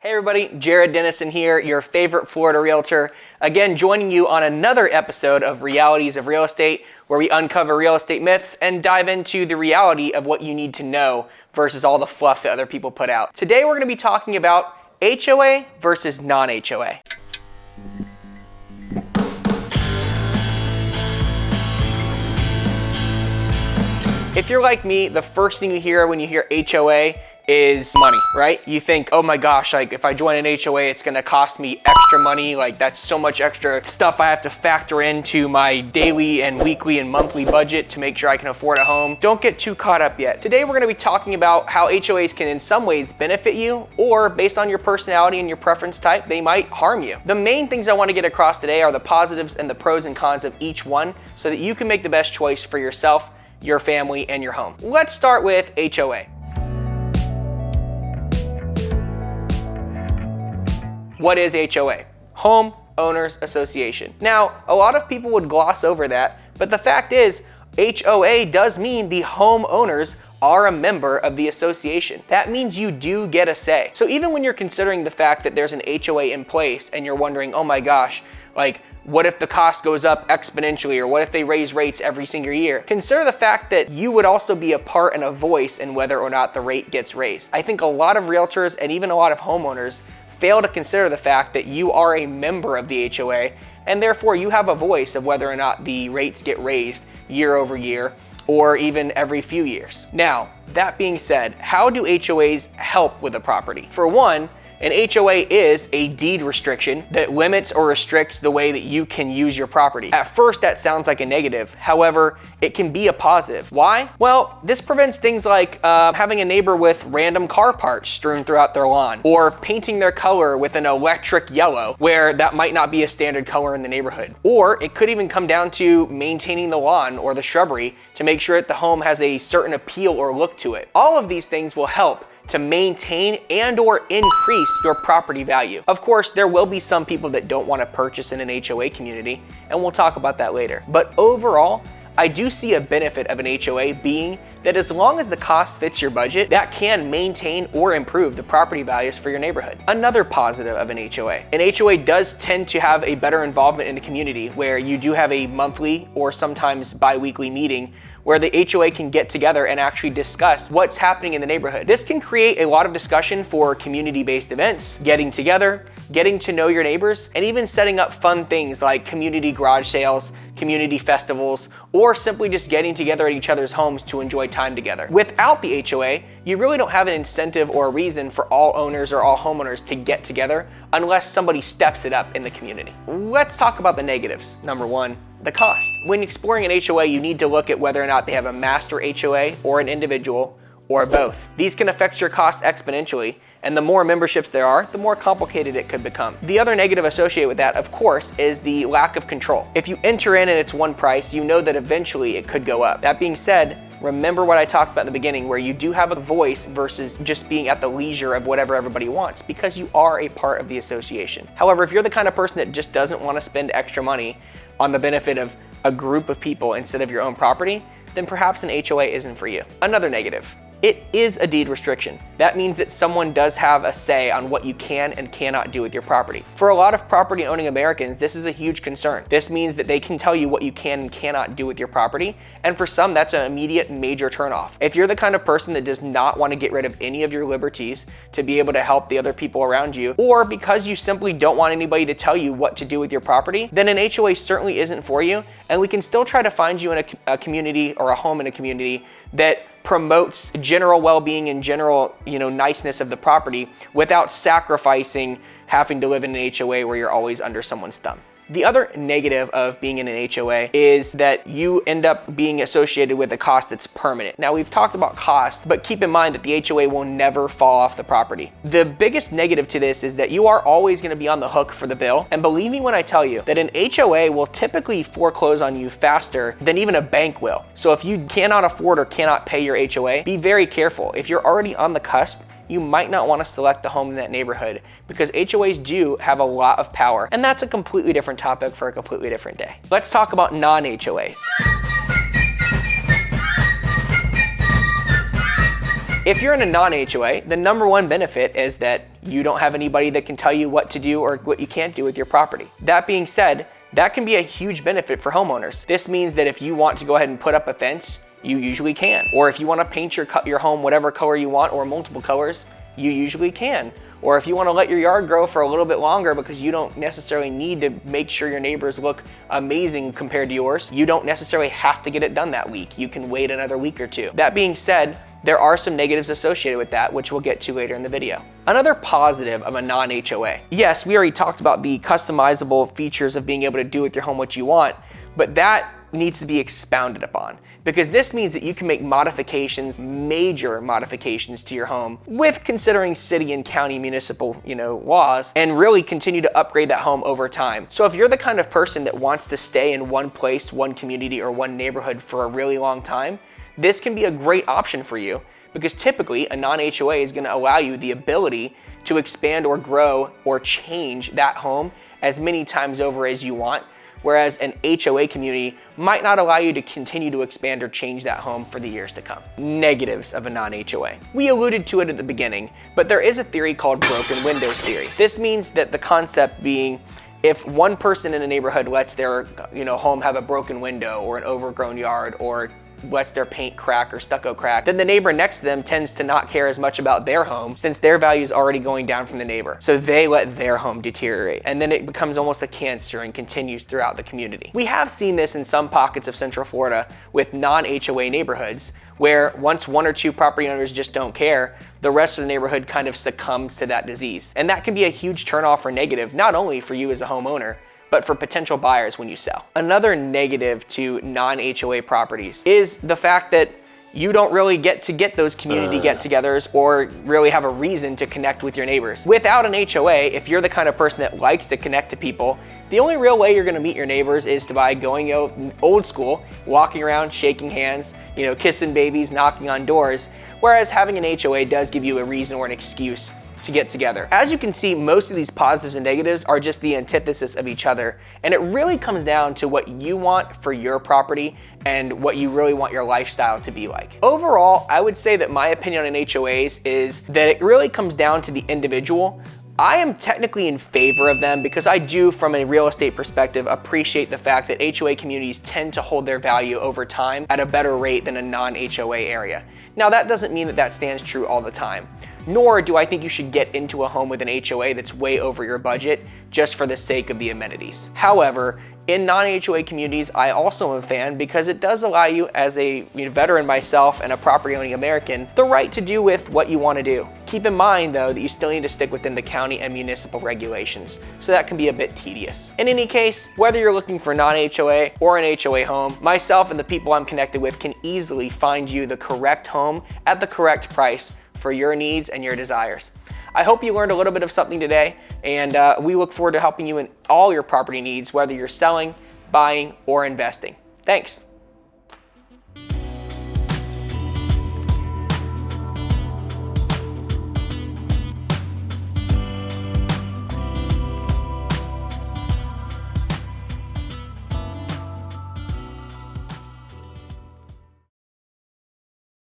Hey everybody, Jared Dennison here, your favorite Florida realtor. Again, joining you on another episode of Realities of Real Estate, where we uncover real estate myths and dive into the reality of what you need to know versus all the fluff that other people put out. Today we're going to be talking about HOA versus non-HOA. If you're like me, the first thing you hear when you hear HOA is money, right? You think, oh my gosh, like if I join an HOA, it's gonna cost me extra money. Like that's so much extra stuff I have to factor into my daily and weekly and monthly budget to make sure I can afford a home. Don't get too caught up yet. Today, we're gonna be talking about how HOAs can in some ways benefit you, or based on your personality and your preference type, they might harm you. The main things I wanna get across today are the positives and the pros and cons of each one so that you can make the best choice for yourself, your family, and your home. Let's start with HOA. What is HOA? Homeowners Association. Now, a lot of people would gloss over that, but the fact is, HOA does mean the homeowners are a member of the association. That means you do get a say. So even when you're considering the fact that there's an HOA in place and you're wondering, oh my gosh, like, what if the cost goes up exponentially, or what if they raise rates every single year? Consider the fact that you would also be a part and a voice in whether or not the rate gets raised. I think a lot of realtors and even a lot of homeowners fail to consider the fact that you are a member of the HOA, and therefore you have a voice of whether or not the rates get raised year over year or even every few years. Now, that being said, how do HOAs help with a property? For one, an HOA is a deed restriction that limits or restricts the way that you can use your property. At first, that sounds like a negative. However, it can be a positive. Why? Well, this prevents things like having a neighbor with random car parts strewn throughout their lawn, or painting their color with an electric yellow, where that might not be a standard color in the neighborhood. Or it could even come down to maintaining the lawn or the shrubbery to make sure that the home has a certain appeal or look to it. All of these things will help to maintain and or increase your property value. Of course, there will be some people that don't want to purchase in an HOA community, and we'll talk about that later. But overall, I do see a benefit of an HOA being that as long as the cost fits your budget, that can maintain or improve the property values for your neighborhood. Another positive of an HOA does tend to have a better involvement in the community, where you do have a monthly or sometimes bi-weekly meeting where the HOA can get together and actually discuss what's happening in the neighborhood. This can create a lot of discussion for community-based events, getting together, getting to know your neighbors, and even setting up fun things like community garage sales, community festivals, or simply just getting together at each other's homes to enjoy time together. Without the HOA, you really don't have an incentive or a reason for all owners or all homeowners to get together unless somebody steps it up in the community. Let's talk about the negatives. Number one, the cost. When exploring an HOA, you need to look at whether or not they have a master HOA or an individual, or both. These can affect your costs exponentially, and the more memberships there are, the more complicated it could become. The other negative associated with that, of course, is the lack of control. If you enter in and it's one price, you know that eventually it could go up. That being said, remember what I talked about in the beginning, where you do have a voice versus just being at the leisure of whatever everybody wants, because you are a part of the association. However, if you're the kind of person that just doesn't want to spend extra money on the benefit of a group of people instead of your own property, then perhaps an HOA isn't for you. Another negative. It is a deed restriction. That means that someone does have a say on what you can and cannot do with your property. For a lot of property owning Americans, this is a huge concern. This means that they can tell you what you can and cannot do with your property, and for some, that's an immediate major turnoff. If you're the kind of person that does not want to get rid of any of your liberties to be able to help the other people around you, or because you simply don't want anybody to tell you what to do with your property, then an HOA certainly isn't for you, and we can still try to find you in a community or a home in a community that promotes general well-being and general, niceness of the property without sacrificing having to live in an HOA where you're always under someone's thumb. The other negative of being in an HOA is that you end up being associated with a cost that's permanent. Now, we've talked about cost, but keep in mind that the HOA will never fall off the property. The biggest negative to this is that you are always going to be on the hook for the bill. And believe me when I tell you that an HOA will typically foreclose on you faster than even a bank will. So if you cannot afford or cannot pay your HOA, be very careful. If you're already on the cusp, you might not want to select the home in that neighborhood, because HOAs do have a lot of power, and that's a completely different topic for a completely different day. Let's talk about non-HOAs. If you're in a non-HOA, the number one benefit is that you don't have anybody that can tell you what to do or what you can't do with your property. That being said, that can be a huge benefit for homeowners. This means that if you want to go ahead and put up a fence, you usually can. Or if you want to paint your home whatever color you want or multiple colors, you usually can. Or if you want to let your yard grow for a little bit longer because you don't necessarily need to make sure your neighbors look amazing compared to yours, you don't necessarily have to get it done that week. You can wait another week or two. That being said, there are some negatives associated with that, which we'll get to later in the video. Another positive of a non-HOA. Yes, we already talked about the customizable features of being able to do with your home what you want, but that needs to be expounded upon, because this means that you can make modifications, major modifications to your home with considering city and county municipal, laws, and really continue to upgrade that home over time. So if you're the kind of person that wants to stay in one place, one community, or one neighborhood for a really long time, this can be a great option for you, because typically a non-HOA is going to allow you the ability to expand or grow or change that home as many times over as you want, whereas an HOA community might not allow you to continue to expand or change that home for the years to come. Negatives of a non-HOA. We alluded to it at the beginning, but there is a theory called broken windows theory. This means that the concept being, if one person in a neighborhood lets their home have a broken window or an overgrown yard or lets their paint crack or stucco crack, then the neighbor next to them tends to not care as much about their home since their value is already going down from the neighbor. So they let their home deteriorate, and then it becomes almost a cancer and continues throughout the community. We have seen this in some pockets of Central Florida with non-HOA neighborhoods, where once one or two property owners just don't care, the rest of the neighborhood kind of succumbs to that disease. And that can be a huge turnoff or negative, not only for you as a homeowner, but for potential buyers when you sell. Another negative to non-HOA properties is the fact that you don't really get those community get-togethers or really have a reason to connect with your neighbors. Without an HOA, if you're the kind of person that likes to connect to people, the only real way you're gonna meet your neighbors is by going old school, walking around, shaking hands, kissing babies, knocking on doors, whereas having an HOA does give you a reason or an excuse to get together. As you can see, most of these positives and negatives are just the antithesis of each other, and it really comes down to what you want for your property and what you really want your lifestyle to be like. Overall, I would say that my opinion on HOAs is that it really comes down to the individual. I am technically in favor of them because I do, from a real estate perspective, appreciate the fact that HOA communities tend to hold their value over time at a better rate than a non-HOA area. Now, that doesn't mean that that stands true all the time, nor do I think you should get into a home with an HOA that's way over your budget just for the sake of the amenities. However, in non-HOA communities, I also am a fan because it does allow you, as a veteran myself and a property-owning American, the right to do with what you want to do. Keep in mind, though, that you still need to stick within the county and municipal regulations, so that can be a bit tedious. In any case, whether you're looking for non-HOA or an HOA home, myself and the people I'm connected with can easily find you the correct home at the correct price for your needs and your desires. I hope you learned a little bit of something today, and we look forward to helping you in all your property needs, whether you're selling, buying, or investing. Thanks.